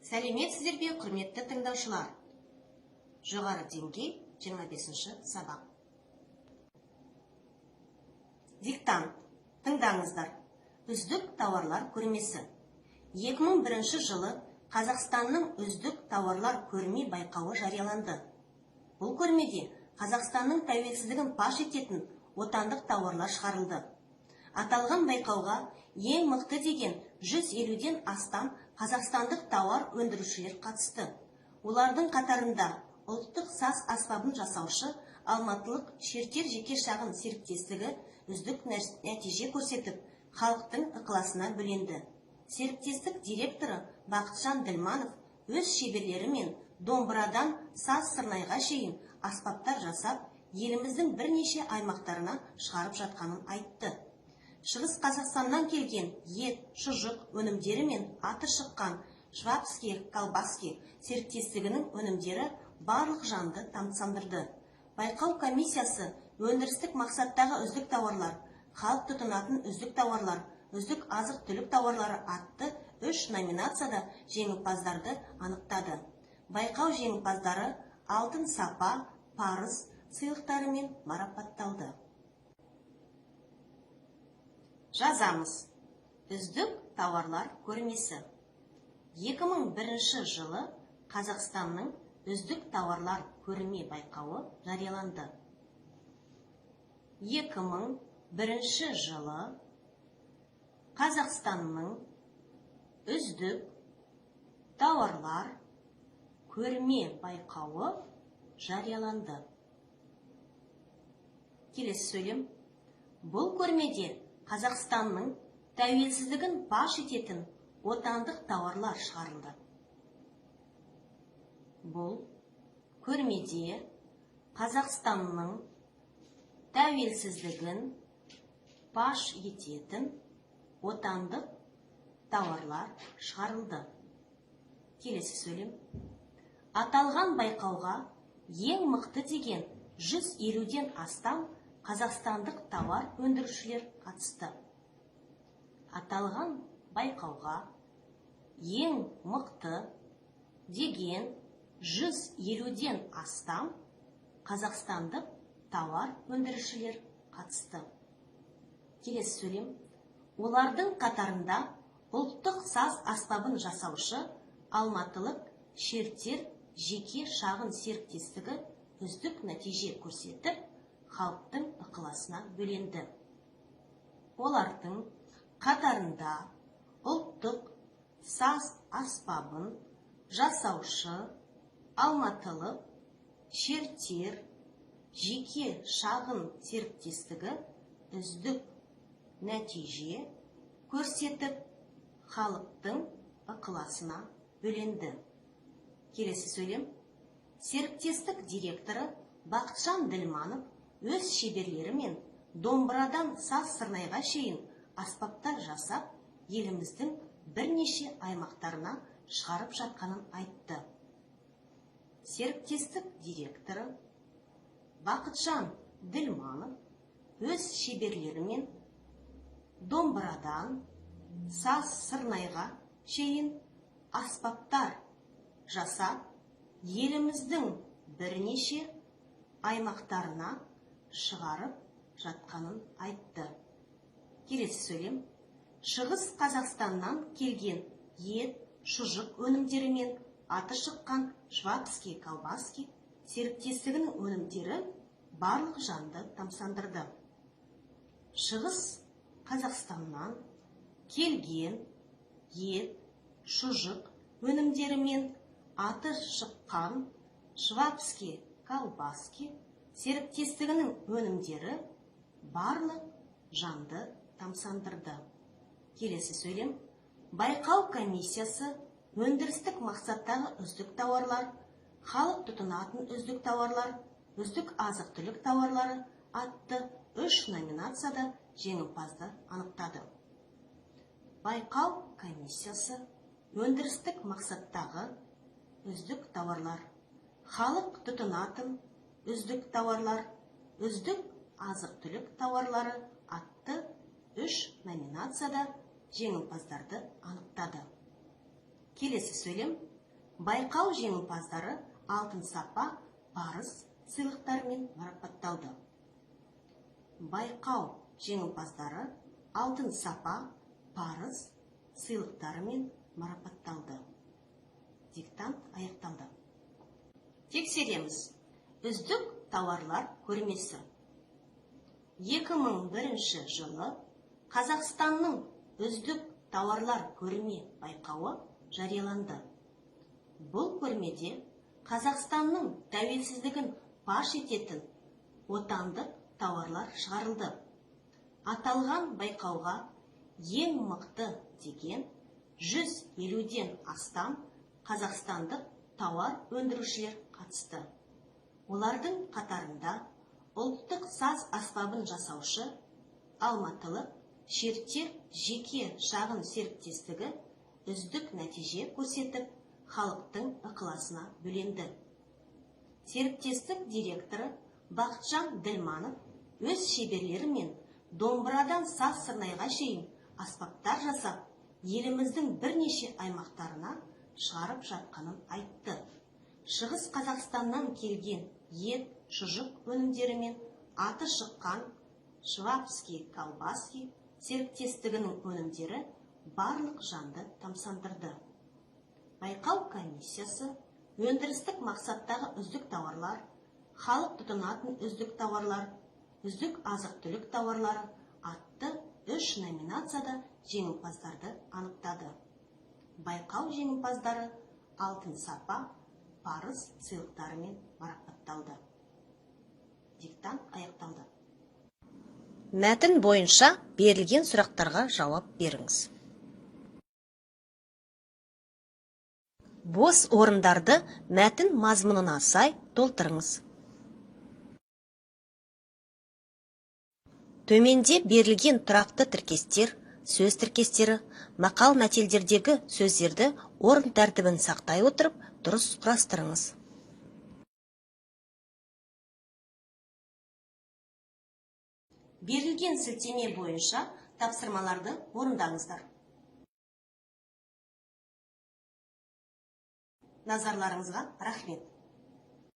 Сәлеметсіздер бе, құрметті тыңдаушылар? Жоғары деңгей 25-ші сабақ. Диктант. Тыңдаңыздар. Үздік тауарлар көрмесі. 2001 жылы Қазақстанның үздік тауарлар көрме байқауы жарияланды. Бұл көрмеде Қазақстанның тәуелсіздігін паш ететін отандық тауарлар шығарылды. Аталған байқауға ең мықты деген 150-ден астам қазақстандық тауар өндірушілер қатысты. Олардың қатарында ұлттық саз аспабын жасаушы алматылық Шертер жеке шағын серіктестігі үздік нәтиже көрсетіп, халықтың ықыласына бөленді. Серіктестік директоры Бақытжан Ділманов өз шеберлерімен домбырадан саз сырнайға шейін аспаптар жасап, еліміздің бірнеше аймақтарына шығарып жатқанын айтты. Шығыс Қазақстаннан келген ет, шұжық өнімдері мен аты шыққан Швабский колбаски серіктестігінің өнімдері барлық жанды тамсандырды. Байқау комиссиясы өндірістік мақсаттағы үздік тауарлар, халық тұтынатын үздік тауарлар, үздік азық-түлік тауарлары атты 3 номинацияда жеңімпаздарды анықтады. Байқау жеңімпаздары алтын сапа, парыз сыйлықтарымен марапатталды. Жазамыз. Үздік тауарлар көрмесі. 2001 жылы Қазақстанның үздік тауарлар көрме байқауы жарияланды. 2001 жылы Қазақстанның үздік тауарлар көрме байқауы жарияланды. Келесі сөйлем. Бұл көрмеде Қазақстанның тәуелсіздігін паш ететін отандық тауарлар шығарылды. Бұл көрмеде Қазақстанның тәуелсіздігін паш ететін отандық тауарлар шығарылды. Келесі сөйлем. Аталған байқауға ең мықты деген 150-ден астам қазақстандық тауар өндірушілер қатысты. Аталған байқауға ең мықты деген 150-ден астам қазақстандық тауар өндірушілер қатысты. Келесі сөйлем. Олардың қатарында ұлттық саз аспабын жасаушы алматылық Шертер жеке шағын серіктестігі үздік нәтиже көрсетіп, халықтың ықыласына бөленді. Олардың қатарында ұлттық саз аспабын жасаушы алматылық Шертер жеке шағын серіктестігі үздік нәтиже көрсетіп, халықтың ықыласына бөленді. Келесі сөйлем. Серіктестік директоры Бақытжан Ділманов өз шеберлерімен домбырадан саз сырнайға шейін аспаптар жасап, еліміздің бірнеше аймақтарына шығарып жатқанын айтты. Серіктестік директоры Бақытжан Ділманов өз шеберлерімен домбырадан саз сырнайға шейін аспаптар жасап, еліміздің бірнеше аймақтарына шығарып жатқанын айтты. Келесі сөйлем. Шығыс Қазақстаннан келген ет, шұжық өнімдері мен аты шыққан Швабский колбаски серіктестігінің өнімдері барлық жанды тамсандырды. Шығыс Қазақстаннан келген ет, шұжық өнімдері мен аты шыққан Швабский колбаски серіктестігінің өнімдері барлық жанды тамсандырды. Келесі сөйлем. Байқау комиссиясы өндірістік мақсаттағы үздік тауарлар, халық тұтынатын үздік тауарлар, үздік азық-түлік тауарлары атты 3 номинацияда жеңімпазды анықтады. Байқау комиссиясы өндірістік мақсаттағы үздік тауарлар, халық тұтынатын үздік тауарлар, үздік азық-түлік тауарлары атты 3 номинацияда жеңімпаздарды анықтады. Келесі сөйлем. Байқау жеңімпаздары алтын сапа, парыз сыйлықтарымен марапатталды. Байқау жеңімпаздары алтын сапа, парыз сыйлықтарымен марапатталды. Диктант аяқталды. Тексереміз. Үздік тауарлар көрмесі. 2001 жылы Қазақстанның үздік тауарлар көрме байқауы жарияланды. Бұл көрмеде Қазақстанның тәуелсіздігін паш ететін отандық тауарлар шығарылды. Аталған байқауға ең мықты деген 150-ден астам қазақстандық тауар өндірушілер қатысты. Олардың қатарында ұлттық саз аспабын жасаушы алматылық Шерттер жеке шағын серіктестігі үздік нәтиже көрсетіп, халықтың ықыласына бөленді. Серіктестік директоры Бақытжан Ділманов өз шеберлерімен домбырадан саз-сырнайға шейін аспаптар жасап, еліміздің бірнеше аймақтарына шығарып жатқанын айтты. Шығыс Қазақстаннан келген ет, шұжық өнімдерімен аты шыққан Швабский колбаски серіктестігінің өнімдері барлық жанды тамсандырды. Байқау комиссиясы өндірістік мақсаттағы үздік тауарлар, халық тұтынатын үздік тауарлар, үздік азық-түлік тауарлары атты 3 номинацияда жеңімпаздарды анықтады. Байқау жеңімпаздары алтын сапа, парыз сыйлықтарымен марапатталды. Диктант аяқталды. Мәтін бойынша берілген сұрақтарға жауап беріңіз. Бос орындарды мәтін мазмұнына сай толтырыңыз. Төменде берілген тұрақты тіркестер, сөз тіркестері, мақал-мәтелдердегі сөздерді орын тәртібін сақтай отырып, дұрыс құрастырыңыз. Берілген сілтеме бойынша тапсырмаларды орындаңыздар. Назарларыңызға рахмет.